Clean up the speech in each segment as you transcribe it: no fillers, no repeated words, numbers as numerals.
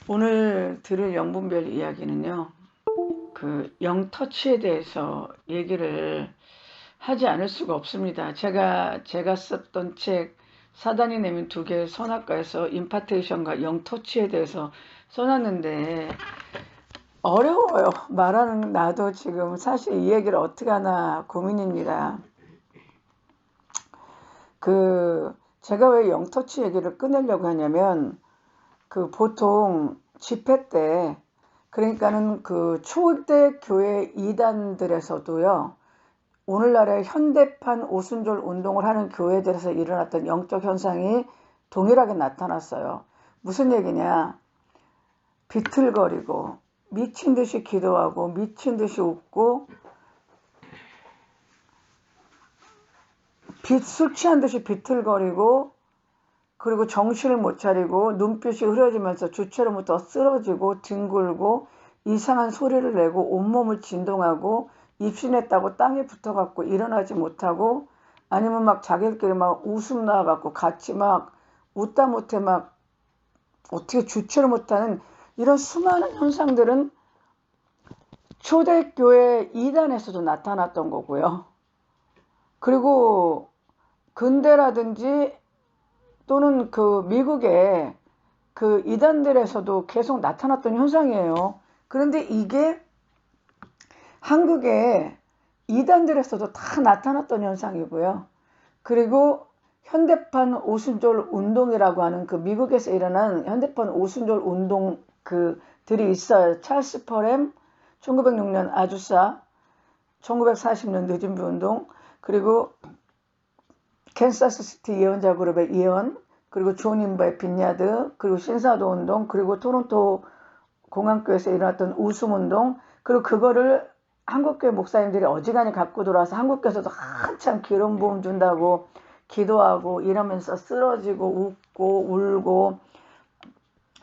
오늘 들을 영분별 이야기는요, 그 영터치에 대해서 얘기를 하지 않을 수가 없습니다. 제가 썼던 책, 사단이 내민 두 개의 선악과에서 임파테이션과 영터치에 대해서 써놨는데, 어려워요. 말하는 나도 지금 사실 이 얘기를 어떻게 하나 고민입니다. 제가 왜 영터치 얘기를 꺼내려고 하냐면, 보통 집회 때, 그러니까는 초대 교회 이단들에서도요, 오늘날의 현대판 오순절 운동을 하는 교회들에서 일어났던 영적 현상이 동일하게 나타났어요. 무슨 얘기냐? 비틀거리고, 미친 듯이 기도하고, 미친 듯이 웃고, 술 취한 듯이 비틀거리고, 그리고 정신을 못 차리고 눈빛이 흐려지면서 주체를 못하고 쓰러지고 뒹굴고 이상한 소리를 내고 온몸을 진동하고 입신했다고 땅에 붙어갖고 일어나지 못하고, 아니면 막 자기들끼리 막 웃음 나와갖고 같이 막 웃다 못해 막 어떻게 주체를 못하는 이런 수많은 현상들은 초대교회 이단에서도 나타났던 거고요. 그리고 근대라든지 또는 미국의 이단들에서도 계속 나타났던 현상이에요. 그런데 이게 한국의 이단들에서도 다 나타났던 현상이고요. 그리고 현대판 오순절 운동이라고 하는 미국에서 일어난 현대판 오순절 운동 들이 있어요. 찰스 퍼렘, 1906년 아주사, 1940년 늦은비 운동, 그리고 캔사스 시티 예언자 그룹의 예언, 그리고 존 인버의 빈야드, 그리고 신사도 운동, 그리고 토론토 공항교에서 일어났던 웃음 운동, 그리고 그거를 한국교회 목사님들이 어지간히 갖고 들어와서 한국교회에서도 한참 기름 부음 준다고 기도하고 이러면서 쓰러지고 웃고 울고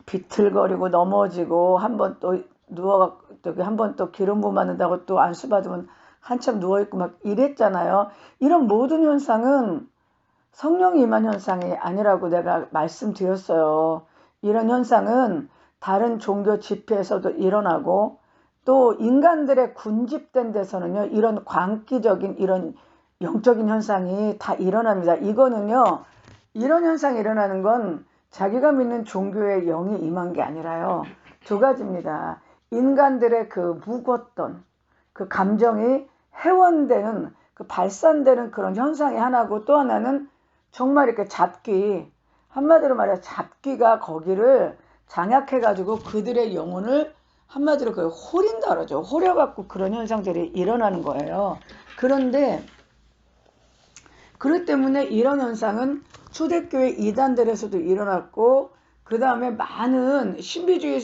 비틀거리고 넘어지고, 한번 또 한번 또 기름 부음 받는다고 또 안수 받으면 한참 누워있고 막 이랬잖아요. 이런 모든 현상은 성령 임한 현상이 아니라고 내가 말씀드렸어요. 이런 현상은 다른 종교 집회에서도 일어나고, 또 인간들의 군집된 데서는요, 이런 광기적인 이런 영적인 현상이 다 일어납니다. 이거는요, 이런 현상이 일어나는 건 자기가 믿는 종교의 영이 임한 게 아니라요, 두 가지입니다. 인간들의 묵었던 감정이 회원되는, 발산되는 그런 현상이 하나고, 또 하나는 정말 이렇게 한마디로 말해 잡기가 거기를 장악해가지고 그들의 영혼을 한마디로 호린다 그러죠. 호려갖고 그런 현상들이 일어나는 거예요. 그런데 그렇기 때문에 이런 현상은 초대교회 이단들에서도 일어났고, 그 다음에 많은 신비주의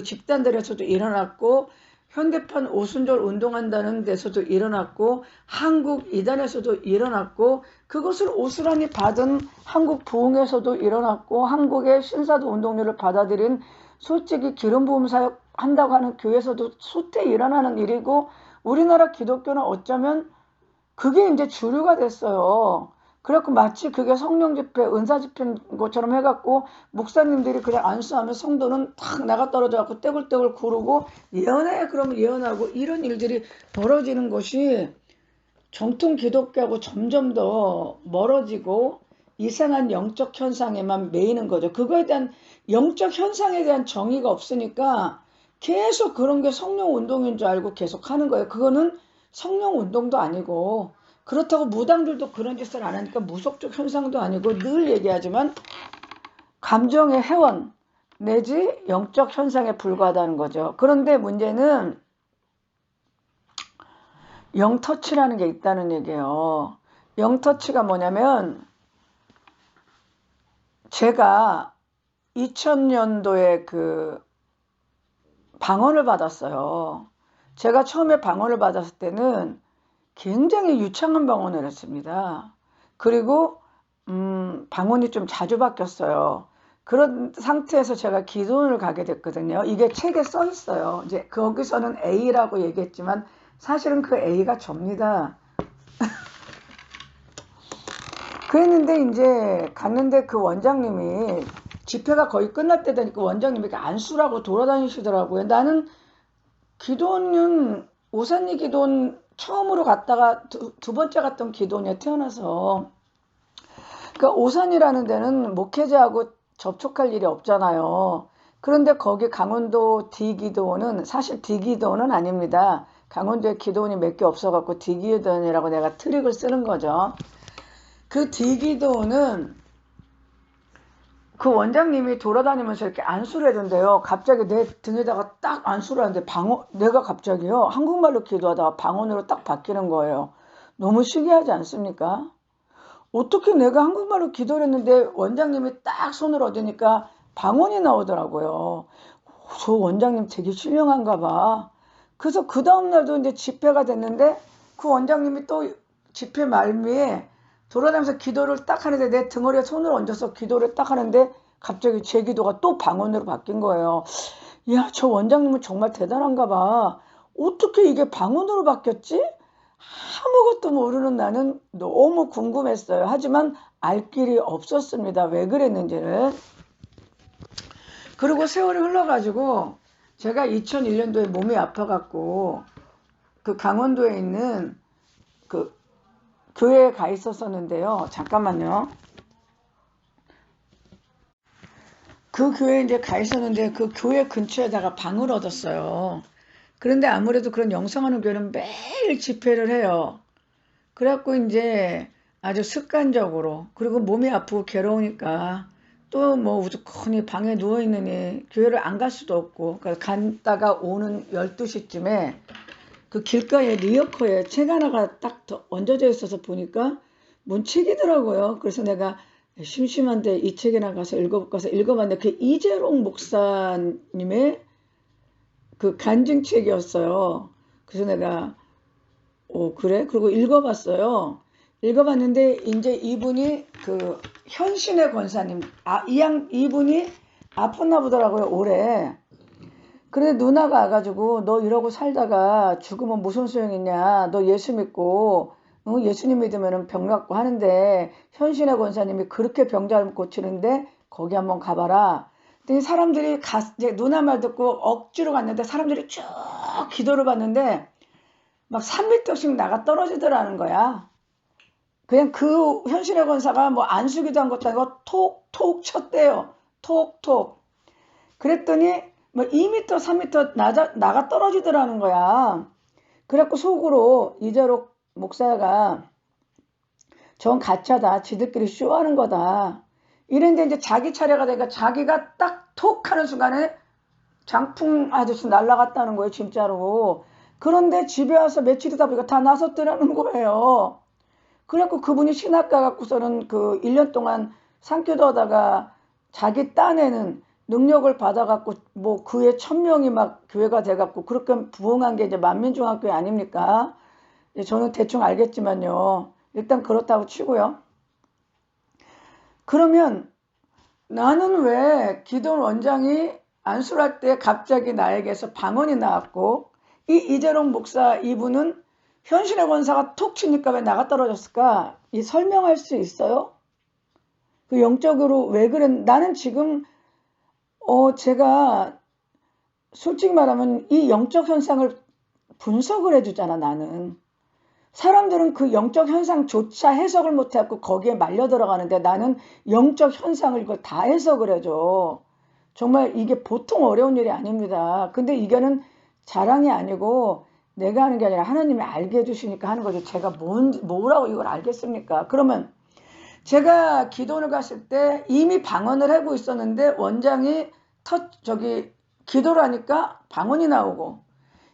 집단들에서도 일어났고, 현대판 오순절 운동한다는 데서도 일어났고, 한국 이단에서도 일어났고, 그것을 오스란히 받은 한국 부흥에서도 일어났고, 한국의 신사도 운동률을 받아들인 솔직히 기름 부음 사역 한다고 하는 교회에서도 소태 일어나는 일이고, 우리나라 기독교는 어쩌면 그게 이제 주류가 됐어요. 그래갖고 마치 그게 성령 집회, 은사 집회인 것처럼 해갖고 목사님들이 그냥 안수하면 성도는 탁 나가 떨어져갖고 떼굴떼굴 구르고 예언해 그러면 예언하고, 이런 일들이 벌어지는 것이 정통 기독교하고 점점 더 멀어지고 이상한 영적 현상에만 매이는 거죠. 그거에 대한 영적 현상에 대한 정의가 없으니까 계속 그런 게 성령 운동인 줄 알고 계속 하는 거예요. 그거는 성령 운동도 아니고, 그렇다고 무당들도 그런 짓을 안 하니까 무속적 현상도 아니고, 늘 얘기하지만 감정의 회원 내지 영적 현상에 불과하다는 거죠. 그런데 문제는 영터치라는 게 있다는 얘기예요. 영터치가 뭐냐면, 제가 2000년도에 방언을 받았어요. 제가 처음에 방언을 받았을 때는 굉장히 유창한 방언을 했습니다. 그리고 방언이 좀 자주 바뀌었어요. 그런 상태에서 제가 기도원을 가게 됐거든요. 이게 책에 써 있어요. 이제 거기서는 A라고 얘기했지만 사실은 그 A가 접니다. 그랬는데 이제 갔는데 그 원장님이 집회가 거의 끝날 때 되니까 원장님이 안수라고 돌아다니시더라고요. 나는 기도는 오산리 기도는 처음으로 갔다가 두 번째 갔던 기도냐 태어나서. 그러니까 오산이라는 데는 목회자하고 접촉할 일이 없잖아요. 그런데 거기 강원도 D기도원은 사실 D기도원은 아닙니다. 강원도에 기도원이 몇 개 없어갖고 D기도원이라고 내가 트릭을 쓰는 거죠. 그 D기도원은 그 원장님이 돌아다니면서 이렇게 안수를 해준대요. 갑자기 내 등에다가 딱 안수를 하는데 내가 갑자기요 한국말로 기도하다가 방언으로 딱 바뀌는 거예요. 너무 신기하지 않습니까? 어떻게 내가 한국말로 기도를 했는데 원장님이 딱 손을 얻으니까 방언이 나오더라고요. 저 원장님 되게 신령한가 봐. 그래서 그 다음날도 이제 집회가 됐는데 그 원장님이 또 집회 말미에 돌아다니면서 기도를 딱 하는데 내 등허리에 손을 얹어서 기도를 딱 하는데 갑자기 제 기도가 또 방언으로 바뀐 거예요. 이야, 저 원장님은 정말 대단한가 봐. 어떻게 이게 방언으로 바뀌었지? 아무것도 모르는 나는 너무 궁금했어요. 하지만 알 길이 없었습니다. 왜 그랬는지를. 그리고 세월이 흘러가지고 제가 2001년도에 몸이 아파갖고 그 강원도에 있는 그 교회에 가 있었었는데요. 잠깐만요. 그 교회에 이제 가 있었는데 그 교회 근처에다가 방을 얻었어요. 그런데 아무래도 그런 영성하는 교회는 매일 집회를 해요. 그래갖고 이제 아주 습관적으로, 그리고 몸이 아프고 괴로우니까 또 뭐 우두커니 방에 누워있느니 교회를 안 갈 수도 없고, 그래서 갔다가 오는 12시쯤에 그 길가에 리어커에 책 하나가 딱 얹어져 있어서 보니까 문책이더라고요. 그래서 내가 심심한데 이 책이나 가서 읽어볼까 해서 읽어봤는데 그 이재롱 목사님의 그 간증책이었어요. 그래서 내가 그래? 그리고 읽어봤어요. 읽어봤는데 이제 이분이 그 현신의 권사님, 이분이 아팠나 보더라고요, 올해. 그래 누나가 와가지고 너 이러고 살다가 죽으면 무슨 소용이냐, 너 예수 믿고 예수님 믿으면 병 낫고 하는데 현신의 권사님이 그렇게 병 잘 고치는데 거기 한번 가봐라. 근데 사람들이 이제 누나 말 듣고 억지로 갔는데 사람들이 쭉 기도를 받는데 막 3m씩 나가 떨어지더라는 거야. 그냥 그 현신의 권사가 뭐 안수기도 한 것도 아니고 톡톡 쳤대요. 톡톡. 그랬더니 뭐 2m, 3m 나가 떨어지더라는 거야. 그래갖고 속으로 이재록 목사가 전 가짜다. 지들끼리 쇼하는 거다. 이랬는데 이제 자기 차례가 되니까 자기가 딱 톡 하는 순간에 장풍 아저씨 날아갔다는 거예요. 진짜로. 그런데 집에 와서 며칠이다 보니까 다 나섰더라는 거예요. 그래갖고 그분이 신학가 갖고서는 그 1년 동안 상교도 하다가 자기 딴에는 능력을 받아갖고 뭐 그에 1000명이 막 교회가 돼갖고 그렇게 부흥한 게 이제 만민중학교회 아닙니까? 저는 대충 알겠지만요. 일단 그렇다고 치고요. 그러면 나는 왜 기도원 원장이 안수를 할 때 갑자기 나에게서 방언이 나왔고 이 이재롱 목사 이분은 현신의 권사가 톡 치니까 왜 나가 떨어졌을까? 이 설명할 수 있어요? 그 영적으로 왜 그랬? 나는 지금 제가 솔직히 말하면 이 영적 현상을 분석을 해주잖아. 나는 사람들은 그 영적 현상조차 해석을 못해갖고 거기에 말려 들어가는데 나는 영적 현상을 이걸 다 해석을 해줘. 정말 이게 보통 어려운 일이 아닙니다. 근데 이거는 자랑이 아니고 내가 하는 게 아니라 하나님이 알게 해주시니까 하는 거죠. 제가 뭐라고 이걸 알겠습니까? 그러면 제가 기도원을 갔을 때 이미 방언을 하고 있었는데 원장이 기도를 하니까 방언이 나오고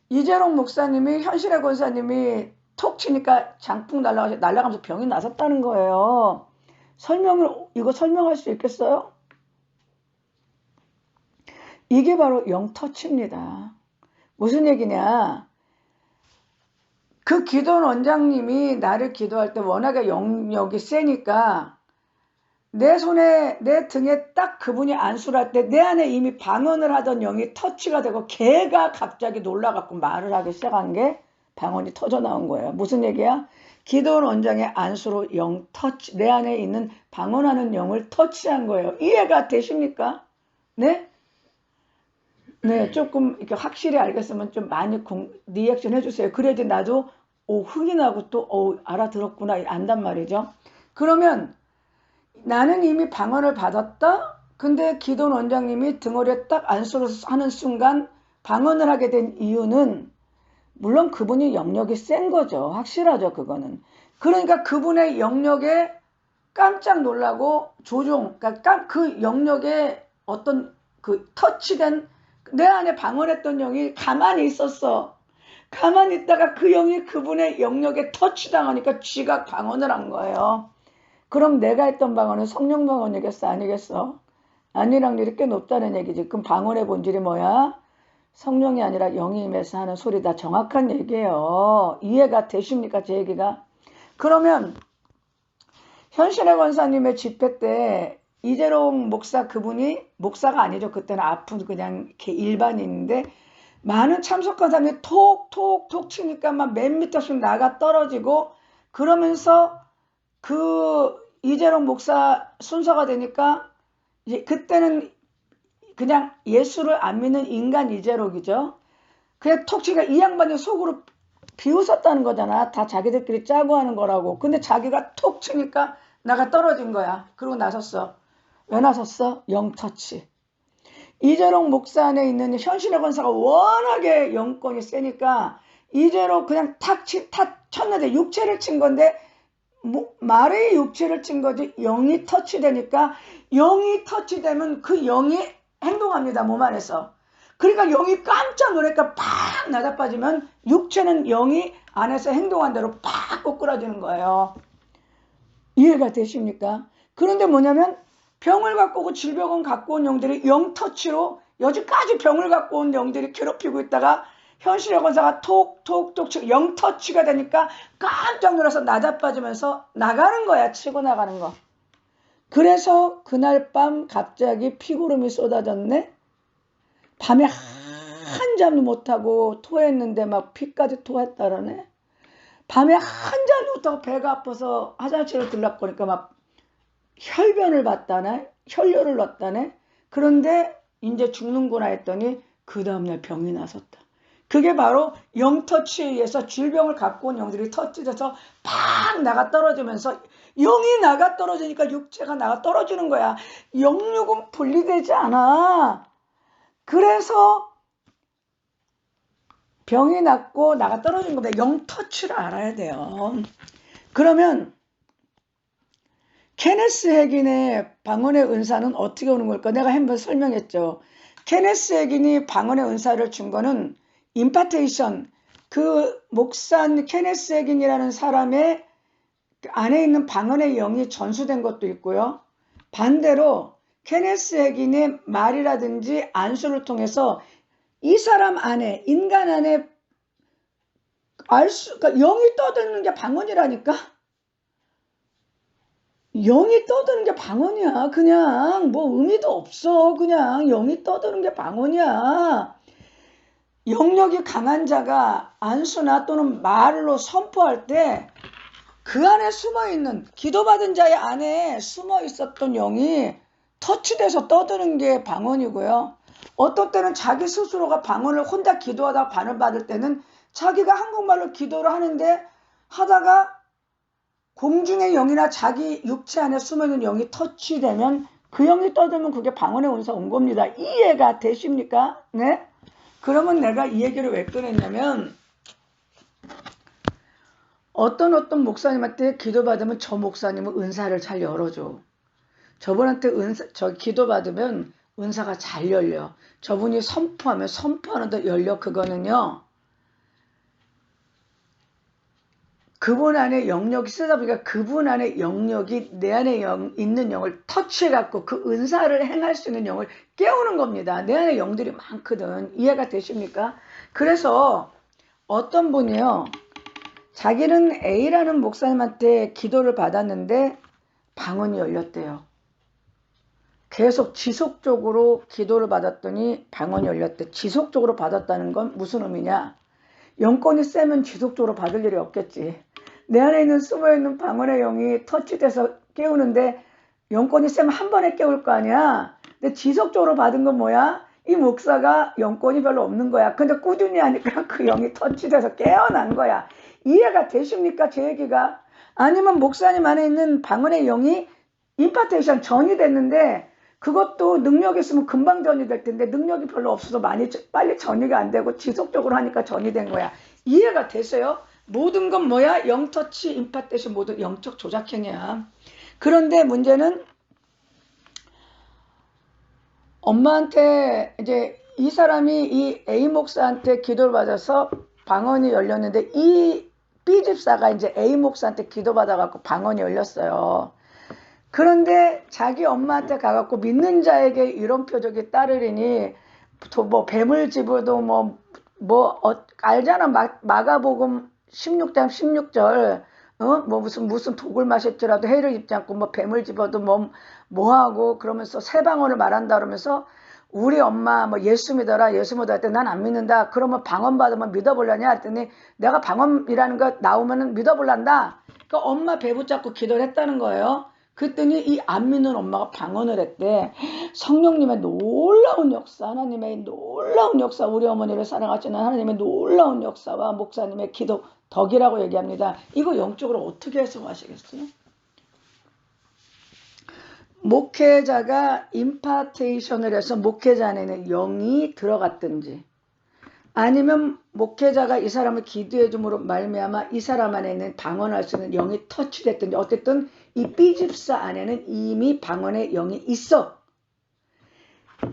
이재롱 목사님이 현실의 권사님이 톡 치니까 장풍 날아가면서 병이 나섰다는 거예요. 이거 설명할 수 있겠어요? 이게 바로 영터치입니다. 무슨 얘기냐? 그 기도원 원장님이 나를 기도할 때 워낙에 영역이 세니까 내 손에 내 등에 딱 그분이 안수를 할 때 내 안에 이미 방언을 하던 영이 터치가 되고 걔가 갑자기 놀라갖고 말을 하기 시작한 게 방언이 터져 나온 거예요. 무슨 얘기야? 기도원 원장의 안수로 영 터치, 내 안에 있는 방언하는 영을 터치한 거예요. 이해가 되십니까? 네? 네, 조금 이렇게 확실히 알겠으면 좀 많이 리액션 해주세요. 그래야지 나도 흥이 나고 또 알아들었구나 안단 말이죠. 그러면 나는 이미 방언을 받았다. 근데 기도원 원장님이 등허리에 딱 안수를 하는 순간 방언을 하게 된 이유는 물론 그분이 영역이 센 거죠. 확실하죠, 그거는. 그러니까 그분의 영역에 깜짝 놀라고 그러니까 그 영역에 어떤 그 터치된 내 안에 방언했던 영이 가만히 있었어. 가만히 있다가 그 영이 그분의 영역에 터치당하니까 쥐가 방언을 한 거예요. 그럼 내가 했던 방언은 성령 방언이겠어? 아니겠어? 아닐 확률이 꽤 높다는 얘기지. 그럼 방언의 본질이 뭐야? 성령이 아니라 영이 임해서 하는 소리다. 정확한 얘기예요. 이해가 되십니까? 제 얘기가. 그러면 현신의 권사님의 집회 때 이재롱 목사 그분이 목사가 아니죠. 그때는 아픈 그냥 이렇게 일반인인데 많은 참석한 사람이 톡톡톡 치니까 막 몇 미터씩 나가 떨어지고 그러면서 그 이재롱 목사 순서가 되니까 이제 그때는 그냥 예수를 안 믿는 인간 이재록이죠. 그냥 톡 치니까 이 양반이 속으로 비웃었다는 거잖아. 다 자기들끼리 짜고 하는 거라고. 근데 자기가 톡 치니까 나가 떨어진 거야. 그러고 나섰어. 왜 나섰어? 영터치. 이재록 목사 안에 있는 현신의 권사가 워낙에 영권이 세니까 이재록 그냥 탁 쳤는데 육체를 친 건데 말의 육체를 친 거지 영이 터치되니까 영이 터치되면 그 영이 행동합니다. 몸 안에서. 그러니까 영이 깜짝 놀랄까 팍 나자빠지면 육체는 영이 안에서 행동한 대로 팍 꼬꾸라지는 거예요. 이해가 되십니까? 그런데 뭐냐면 병을 갖고 오고 질병을 갖고 온 영들이 영터치로 여지까지 병을 갖고 온 영들이 괴롭히고 있다가 현실의 권사가 톡톡톡 치고 영터치가 되니까 깜짝 놀라서 나자빠지면서 나가는 거야. 치고 나가는 거. 그래서 그날 밤 갑자기 피구름이 쏟아졌네. 밤에 한잠도 못하고 토했는데 막 피까지 토했다라네. 밤에 한잠도 못하고 배가 아파서 화장실을 들락거니까 막 혈변을 봤다네. 혈뇨를 넣었다네. 그런데 이제 죽는구나 했더니 그 다음날 병이 나섰다. 그게 바로 영터치에 의해서 질병을 갖고 온 영들이 터치돼서 팍 나가 떨어지면서 영이 나가 떨어지니까 육체가 나가 떨어지는 거야. 영육은 분리되지 않아. 그래서 병이 났고 나가 떨어진 겁니다. 영터치를 알아야 돼요. 그러면 케네스 해긴의 방언의 은사는 어떻게 오는 걸까? 내가 한번 설명했죠. 케네스 해긴이 방언의 은사를 준 거는 임파테이션, 그 목사 케네스 해긴이라는 사람의 안에 있는 방언의 영이 전수된 것도 있고요. 반대로 케네스 해긴의 말이라든지 안수를 통해서 이 사람 안에, 인간 안에 그러니까 영이 떠드는 게 방언이라니까? 영이 떠드는 게 방언이야. 그냥 뭐 의미도 없어. 그냥 영이 떠드는 게 방언이야. 영역이 강한 자가 안수나 또는 말로 선포할 때 그 안에 숨어있는 기도받은 자의 안에 숨어 있었던 영이 터치돼서 떠드는 게 방언이고요. 어떤 때는 자기 스스로가 방언을 혼자 기도하다가 반을 받을 때는 자기가 한국말로 기도를 하는데 하다가 공중의 영이나 자기 육체 안에 숨어있는 영이 터치되면 그 영이 떠들면 그게 방언의 은사가 온 겁니다. 이해가 되십니까? 네? 그러면 내가 이 얘기를 왜 꺼냈냐면 어떤 목사님한테 기도받으면 저 목사님은 은사를 잘 열어줘. 저분한테 기도받으면 은사가 잘 열려. 저분이 선포하면 선포하는 데 열려. 그거는요. 그분 안에 영역이 쓰다 보니까 그분 안에 영역이 내 안에 있는 영을 터치해갖고 그 은사를 행할 수 있는 영을 깨우는 겁니다. 내 안에 영들이 많거든. 이해가 되십니까? 그래서 어떤 분이요. 자기는 A라는 목사님한테 기도를 받았는데 방언이 열렸대요. 계속 지속적으로 기도를 받았더니 방언이 열렸대. 지속적으로 받았다는 건 무슨 의미냐? 영권이 세면 지속적으로 받을 일이 없겠지. 내 안에 있는 숨어있는 방언의 영이 터치돼서 깨우는데 영권이 쌤 한 번에 깨울 거 아니야. 근데 지속적으로 받은 건 뭐야? 이 목사가 영권이 별로 없는 거야. 근데 꾸준히 하니까 그 영이 터치돼서 깨어난 거야. 이해가 되십니까? 제 얘기가. 아니면 목사님 안에 있는 방언의 영이 임파테이션 전이 됐는데 그것도 능력이 있으면 금방 전이 될 텐데 능력이 별로 없어서 빨리 전이가 안 되고 지속적으로 하니까 전이 된 거야. 이해가 되세요? 모든 건 뭐야? 영터치, 임파테이션 모두 영적 조작행위야. 그런데 문제는 엄마한테 이제 이 사람이 이 A 목사한테 기도를 받아서 방언이 열렸는데 이 B 집사가 이제 A 목사한테 기도 받아갖고 방언이 열렸어요. 그런데 자기 엄마한테 가갖고 믿는 자에게 이런 표적이 따르리니 또 뭐 뱀을 집어도 알잖아. 마가복음 16장 16절 뭐 무슨 독을 마실지라도 해를 입지 않고 뭐 뱀을 집어도 뭐 하고 그러면서 세 방언을 말한다 그러면서 우리 엄마 뭐 예수 믿어라 예수 믿어라 했더니 난 안 믿는다. 그러면 방언 받으면 믿어볼라냐 했더니 내가 방언이라는 거 나오면은 믿어볼란다. 그러니까 엄마 배 붙잡고 기도를 했다는 거예요. 그랬더니 이 안 믿는 엄마가 방언을 했대. 성령님의 놀라운 역사, 하나님의 놀라운 역사, 우리 어머니를 사랑하시는 하나님의 놀라운 역사와 목사님의 기도 덕이라고 얘기합니다. 이거 영적으로 어떻게 해석하시겠어요? 목회자가 임파테이션을 해서 목회자 안에는 영이 들어갔든지 아니면 목회자가 이 사람을 기도해 줌으로 말미암아 이 사람 안에는 방언할 수 있는 영이 터치됐든지 어쨌든 이 B집사 안에는 이미 방언의 영이 있어.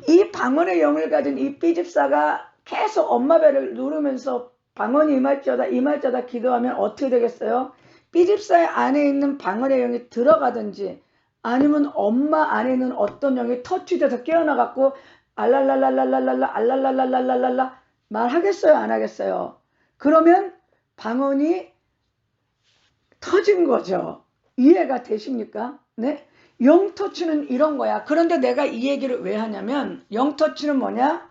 이 방언의 영을 가진 이 B집사가 계속 엄마 배를 누르면서 방언이 임할자다 기도하면 어떻게 되겠어요? B집사의 안에 있는 방언의 영이 들어가든지 아니면 엄마 안에는 어떤 영이 터치돼서 깨어나갖고 알랄랄랄랄랄랄라 말하겠어요? 안 하겠어요? 그러면 방언이 터진 거죠. 이해가 되십니까? 네? 영터치는 이런 거야. 그런데 내가 이 얘기를 왜 하냐면 영터치는 뭐냐?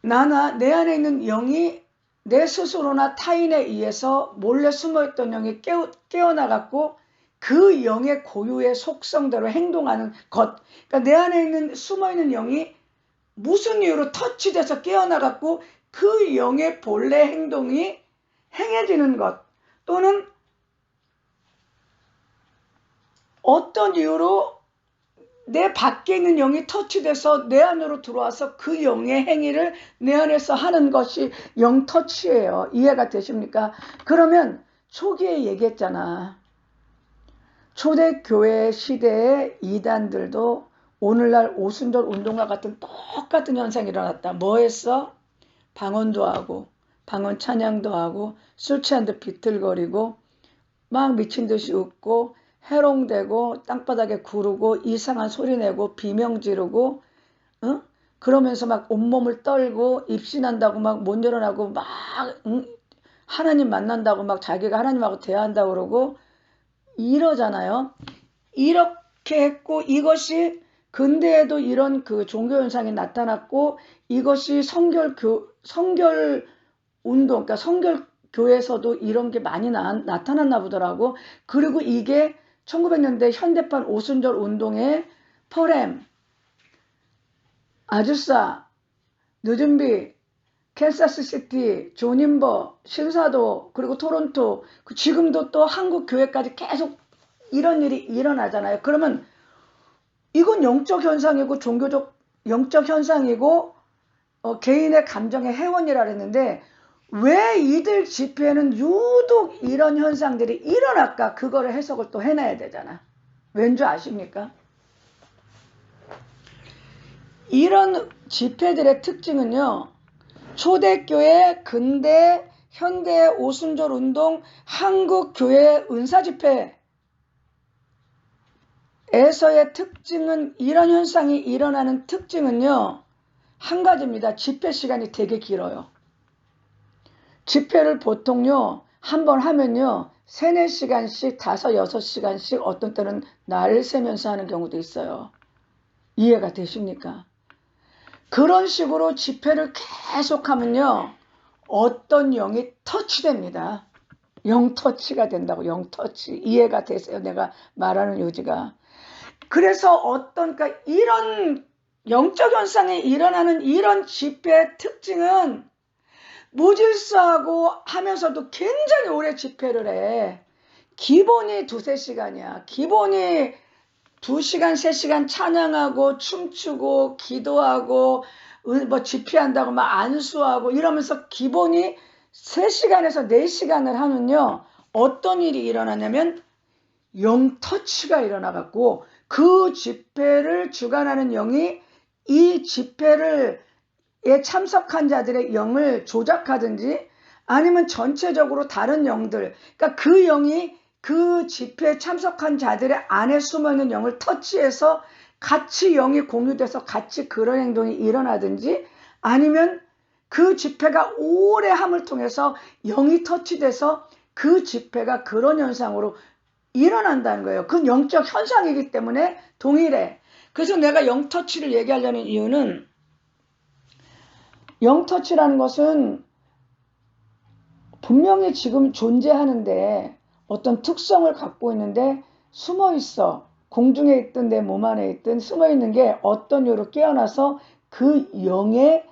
내 안에 있는 영이 내 스스로나 타인에 의해서 몰래 숨어있던 영이 깨어나갖고 그 영의 고유의 속성대로 행동하는 것. 그러니까 내 안에 있는 숨어있는 영이 무슨 이유로 터치돼서 깨어나갖고 그 영의 본래 행동이 행해지는 것 또는 어떤 이유로 내 밖에 있는 영이 터치돼서 내 안으로 들어와서 그 영의 행위를 내 안에서 하는 것이 영터치예요. 이해가 되십니까? 그러면 초기에 얘기했잖아. 초대교회 시대의 이단들도 오늘날 오순절 운동과 같은 똑같은 현상이 일어났다. 뭐 했어? 방언도 하고 방언 찬양도 하고 술 취한 듯 비틀거리고 막 미친 듯이 웃고 해롱대고 땅바닥에 구르고 이상한 소리 내고 비명 지르고 그러면서 막 온몸을 떨고 입신한다고 막 못 일어나고 막 하나님 만난다고 막 자기가 하나님하고 대화한다고 그러고 이러잖아요. 이렇게 했고 이것이 근대에도 이런 그 종교 현상이 나타났고 이것이 성결 운동, 그러니까 성결교에서도 이런 게 많이 나타났나 보더라고. 그리고 이게 1900년대 현대판 오순절 운동의 퍼렘, 아주사, 늦은비, 캔사스시티, 조닌버, 신사도, 그리고 토론토, 지금도 또 한국 교회까지 계속 이런 일이 일어나잖아요. 그러면 이건 영적 현상이고 종교적 영적 현상이고 개인의 감정의 해원이라 그랬는데 왜 이들 집회에는 유독 이런 현상들이 일어날까? 그거를 해석을 또 해놔야 되잖아. 왠지 아십니까? 이런 집회들의 특징은요. 초대교회, 근대, 현대 오순절 운동, 한국교회 은사집회에서의 특징은 이런 현상이 일어나는 특징은요. 한 가지입니다. 집회 시간이 되게 길어요. 집회를 보통요. 한 번 하면요. 3, 4시간씩 5, 6시간씩 어떤 때는 날을 새면서 하는 경우도 있어요. 이해가 되십니까? 그런 식으로 집회를 계속하면요. 어떤 영이 터치됩니다. 영터치가 된다고. 영터치. 이해가 되세요? 내가 말하는 요지가. 그래서 그러니까 이런 영적 현상이 일어나는 이런 집회의 특징은 무질서하고 하면서도 굉장히 오래 집회를 해. 기본이 2-3시간이야. 기본이 2시간, 3시간 찬양하고 춤추고 기도하고 뭐 집회한다고 막 안수하고 이러면서 기본이 3시간에서 4시간을 하면요. 어떤 일이 일어나냐면 영터치가 일어나갖고 그 집회를 주관하는 영이 이 집회를 참석한 자들의 영을 조작하든지 아니면 전체적으로 다른 영들, 그러니까 그 영이 그 집회에 참석한 자들의 안에 숨어있는 영을 터치해서 같이 영이 공유돼서 같이 그런 행동이 일어나든지 아니면 그 집회가 오래 함을 통해서 영이 터치돼서 그 집회가 그런 현상으로 일어난다는 거예요. 그건 영적 현상이기 때문에 동일해. 그래서 내가 영터치를 얘기하려는 이유는 영터치라는 것은 분명히 지금 존재하는데 어떤 특성을 갖고 있는데 숨어 있어. 공중에 있든 내 몸 안에 있든 숨어 있는 게 어떤 이유로 깨어나서 그 영의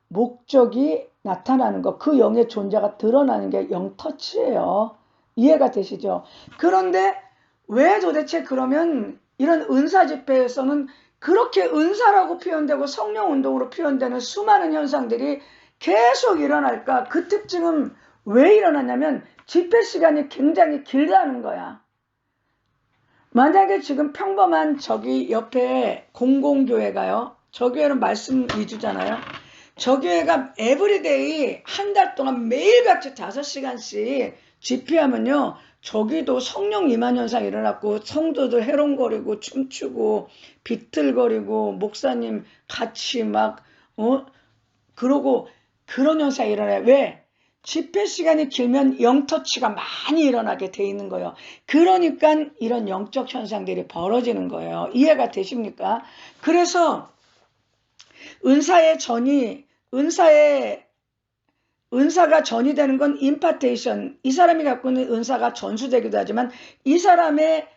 목적이 나타나는 것, 그 영의 존재가 드러나는 게 영터치예요. 이해가 되시죠? 그런데 왜 도대체 그러면 이런 은사 집회에서는 그렇게 은사라고 표현되고 성령 운동으로 표현되는 수많은 현상들이 계속 일어날까? 그 특징은 왜 일어나냐면 집회 시간이 굉장히 길다는 거야. 만약에 지금 평범한 저기 옆에 공공교회가요. 저 교회는 말씀 위주잖아요. 저 교회가 에브리데이 한 달 동안 매일같이 5시간씩 집회하면요. 저기도 성령 임한 현상이 일어났고 성도들 해롱거리고 춤추고 비틀거리고 목사님 같이 막 그러고 그런 현상이 일어나요. 왜? 집회 시간이 길면 영터치가 많이 일어나게 돼 있는 거예요. 그러니까 이런 영적 현상들이 벌어지는 거예요. 이해가 되십니까? 그래서 은사가 전이 되는 건 임파테이션. 이 사람이 갖고 있는 은사가 전수되기도 하지만 이 사람의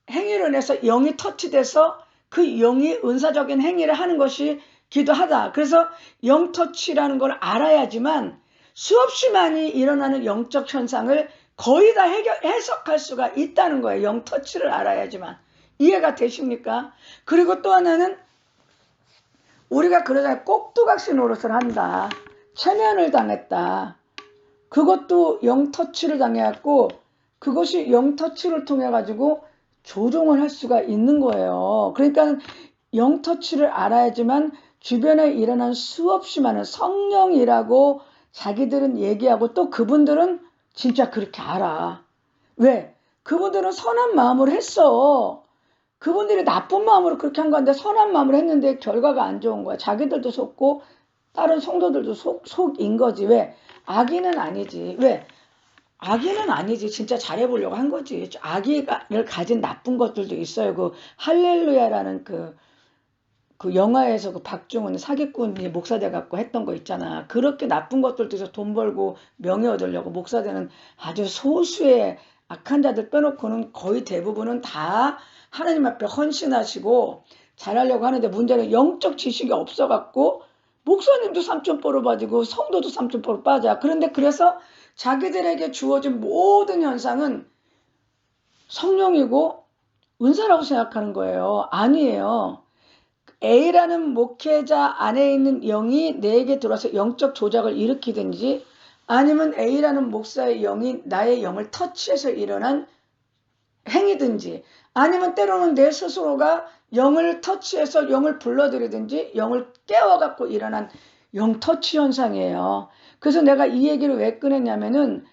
행위로 인해서 영이 터치돼서 그 영이 은사적인 행위를 하는 것이 기도하다. 그래서 영터치라는 걸 알아야지만 수없이 많이 일어나는 영적 현상을 거의 다 해석할 수가 있다는 거예요. 영터치를 알아야지만. 이해가 되십니까? 그리고 또 하나는 우리가 그러잖아요. 꼭두각시 노릇을 한다. 체면을 당했다. 그것도 영터치를 당해갖고 그것이 영터치를 통해 가지고 조종을 할 수가 있는 거예요. 그러니까 영터치를 알아야지만 주변에 일어난 수없이 많은 성령이라고 자기들은 얘기하고 또 그분들은 진짜 그렇게 알아. 왜? 그분들은 선한 마음으로 했어. 그분들이 나쁜 마음으로 그렇게 한 건데 선한 마음으로 했는데 결과가 안 좋은 거야. 자기들도 속고 다른 성도들도 속인 거지. 왜? 악의는 아니지. 왜? 악의는 아니지. 진짜 잘해보려고 한 거지. 악의를 가진 나쁜 것들도 있어요. 그 할렐루야라는 그 영화에서 그 박중훈 사기꾼이 목사돼 갖고 했던 거 있잖아. 그렇게 나쁜 것들도 있어. 돈 벌고 명예 얻으려고 목사되는 아주 소수의 악한 자들 빼놓고는 거의 대부분은 다 하나님 앞에 헌신하시고 잘하려고 하는데 문제는 영적 지식이 없어 갖고 목사님도 삼천포로 빠지고 성도도 삼천포로 빠져. 그런데 그래서 자기들에게 주어진 모든 현상은 성령이고 은사라고 생각하는 거예요. 아니에요. A라는 목회자 안에 있는 영이 내게 들어와서 영적 조작을 일으키든지 아니면 A라는 목사의 영이 나의 영을 터치해서 일어난 행위든지 아니면 때로는 내 스스로가 영을 터치해서 영을 불러들이든지 영을 깨워갖고 일어난 영터치 현상이에요. 그래서 내가 이 얘기를 왜 꺼냈냐면은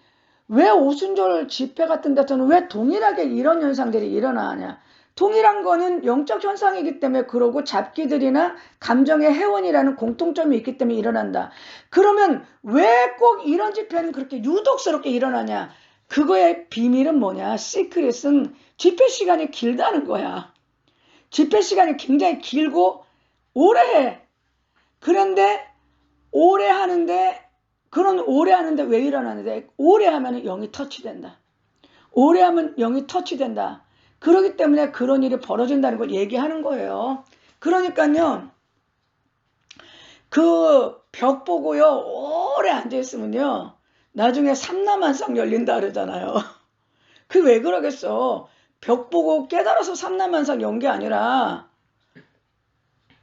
왜 오순절 집회 같은 데서는 왜 동일하게 이런 현상들이 일어나냐. 동일한 거는 영적 현상이기 때문에 그러고 잡기들이나 감정의 회원이라는 공통점이 있기 때문에 일어난다. 그러면 왜 꼭 이런 집회는 그렇게 유독스럽게 일어나냐. 그거의 비밀은 뭐냐. 시크릿은 집회 시간이 길다는 거야. 집회 시간이 굉장히 길고 오래 해. 그런데 오래 하는데 그런 오래 하는데 왜 일어나는데 오래 하면 영이 터치된다. 오래 하면 영이 터치된다. 그렇기 때문에 그런 일이 벌어진다는 걸 얘기하는 거예요. 그러니까요. 그 벽 보고요. 오래 앉아있으면요. 나중에 삼라만상 열린다 그러잖아요. 그 왜 그러겠어. 벽 보고 깨달아서 삼라만상 연 게 아니라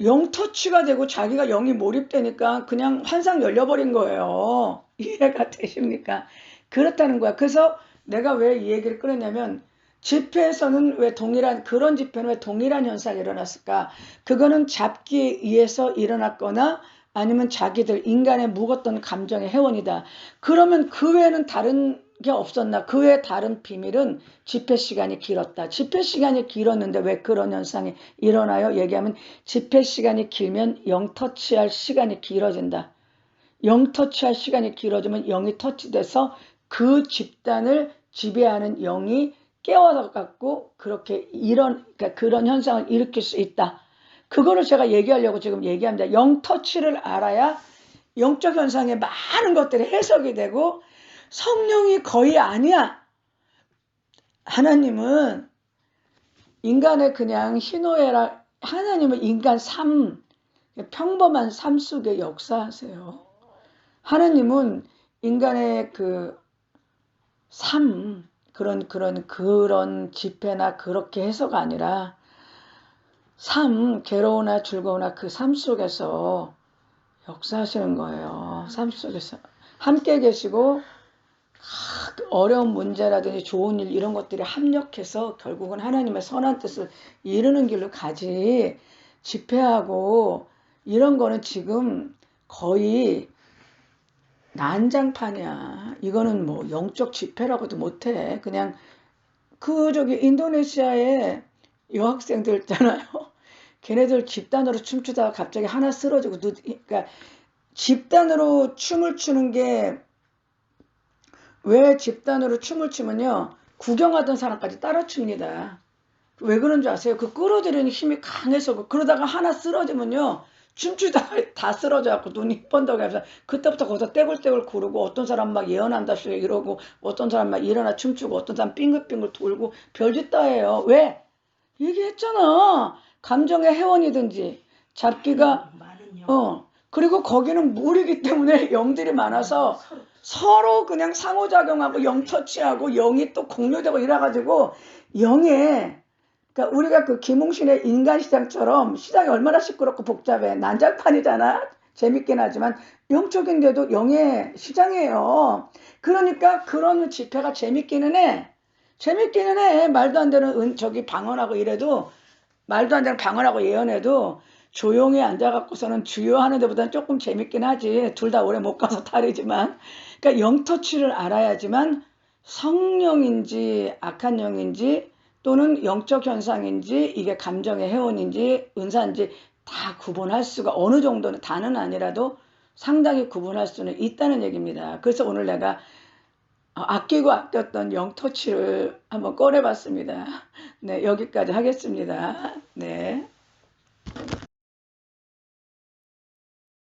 영 터치가 되고 자기가 영이 몰입되니까 그냥 환상 열려버린 거예요. 이해가 되십니까? 그렇다는 거야. 그래서 내가 왜 이 얘기를 꺼냈냐면 집회에서는 왜 그런 집회는 왜 동일한 현상이 일어났을까? 그거는 잡기에 의해서 일어났거나 아니면 자기들 인간의 묵었던 감정의 해원이다. 그러면 그 외에는 다른 게 없었나? 그 외에 다른 비밀은 집회 시간이 길었다. 집회 시간이 길었는데 왜 그런 현상이 일어나요? 얘기하면 집회 시간이 길면 영 터치할 시간이 길어진다. 영 터치할 시간이 길어지면 영이 터치돼서 그 집단을 지배하는 영이 깨워갖고 그렇게 그러니까 그런 현상을 일으킬 수 있다. 그거를 제가 얘기하려고 지금 얘기합니다. 영 터치를 알아야 영적 현상에 많은 것들이 해석이 되고 성령이 거의 아니야. 하나님은 인간의 그냥 희노애락, 하나님은 인간 삶, 평범한 삶 속에 역사하세요. 하나님은 인간의 그 삶, 그런 집회나 그렇게 해서가 아니라 삶, 괴로우나 즐거우나 그 삶 속에서 역사하시는 거예요. 삶 속에서 함께 계시고 어려운 문제라든지 좋은 일 이런 것들이 합력해서 결국은 하나님의 선한 뜻을 이루는 길로 가지. 집회하고 이런 거는 지금 거의 난장판이야. 이거는 뭐 영적 집회라고도 못해. 그냥 인도네시아에 여학생들 있잖아요. 걔네들 집단으로 춤추다가 갑자기 하나 쓰러지고 그러니까 집단으로 춤을 추는 게 왜 집단으로 춤을 추면요. 구경하던 사람까지 따라 춥니다. 왜 그런 줄 아세요? 그 끌어들이는 힘이 강해서 그러다가 하나 쓰러지면요. 춤추다가 다 쓰러져갖고 눈이 번덕해서 그때부터 거기서 떼굴떼굴 구르고 어떤 사람 막 예언한다 이러고 어떤 사람 막 일어나 춤추고 어떤 사람 빙글빙글 돌고 별짓 다 해요. 왜? 얘기했잖아. 감정의 해원이든지 잡기가 그리고 거기는 물이기 때문에 영들이 많아서 서로 그냥 상호작용하고 영터치하고 영이 또 공유되고 이래가지고 영에 그러니까 우리가 그 김웅신의 인간시장처럼 시장이 얼마나 시끄럽고 복잡해. 난장판이잖아. 재밌긴 하지만 영적인데도 영의 시장이에요. 그러니까 그런 집회가 재밌기는 해. 재밌기는 해. 말도 안 되는 방언하고 이래도 말도 안 되는 방언하고 예언해도 조용히 앉아갖고서는 주요하는 데보다는 조금 재밌긴 하지. 둘 다 오래 못 가서 다르지만. 그러니까 영터치를 알아야지만 성령인지 악한 영인지 또는 영적 현상인지 이게 감정의 해원인지 은사인지 다 구분할 수가 어느 정도는 다는 아니라도 상당히 구분할 수는 있다는 얘기입니다. 그래서 오늘 내가 아끼고 아꼈던 영터치를 한번 꺼내봤습니다. 네, 여기까지 하겠습니다. 네.